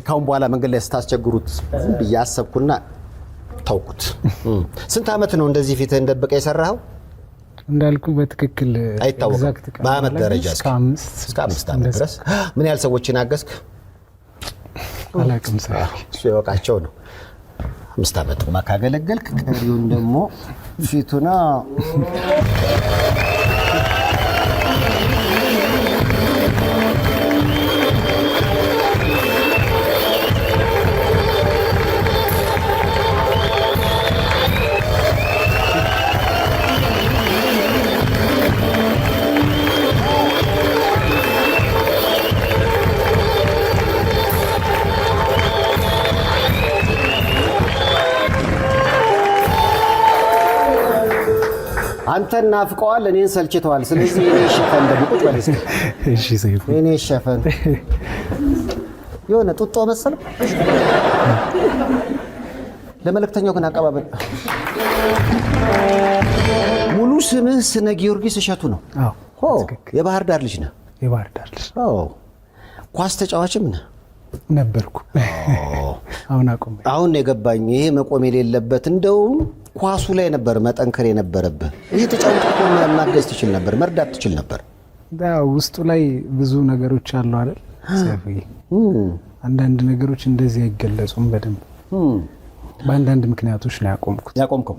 ካሁን በኋላ መንገድ ላይ ስታስቸግሩት ብያሰብኩና ታውቁት ስንት አመት ነው እንደዚህ ፊት እንደበቀ የሰራው እንዳልኩ በትክክል አይታወቅም በአመት ደረጃ እስከ 5 አመት ድረስ ምን ያህል ሰዎችን አገዝክ አላቅም እሱ የወቃቸው ነው 5 አመት ማካገለገልክ ቀሪውን ደግሞ ፊቱና አንተን ናፍቀዋል እኔን ሰልችተዋል ስለዚህ እኔ ሸፈን ደብቁት በለስ እሺ ሰይፉ እኔ ሸፈን የሆነ ጡጦ መሰለ ለመልእክተኛው ግን አቀባበል ሙሉ ስምህ ስነ ጊዮርጊስ እሸቱ ነው አዎ የባህር ዳር ልጅ ነህ የባህር ዳር ልጅ ኳስ ተጫዋችም ነህ ነበርኩ አሁን የገባኝ ይሄ መቆም የሌለበት እንደውም ኳሱ ላይ ነበር መጠንከር የነበረበት ይሄ ተጫውቶ ማገዝ ትችል ነበር መርዳት ትችል ነበር ውስጡ ላይ ብዙ ነገሮች አሉ አይደል ሰፊ አንዳንድ ነገሮች እንደዚህ አይገለጹም በደንብ በአንዳንድ ምክንያቶች ነው ያቆምኩት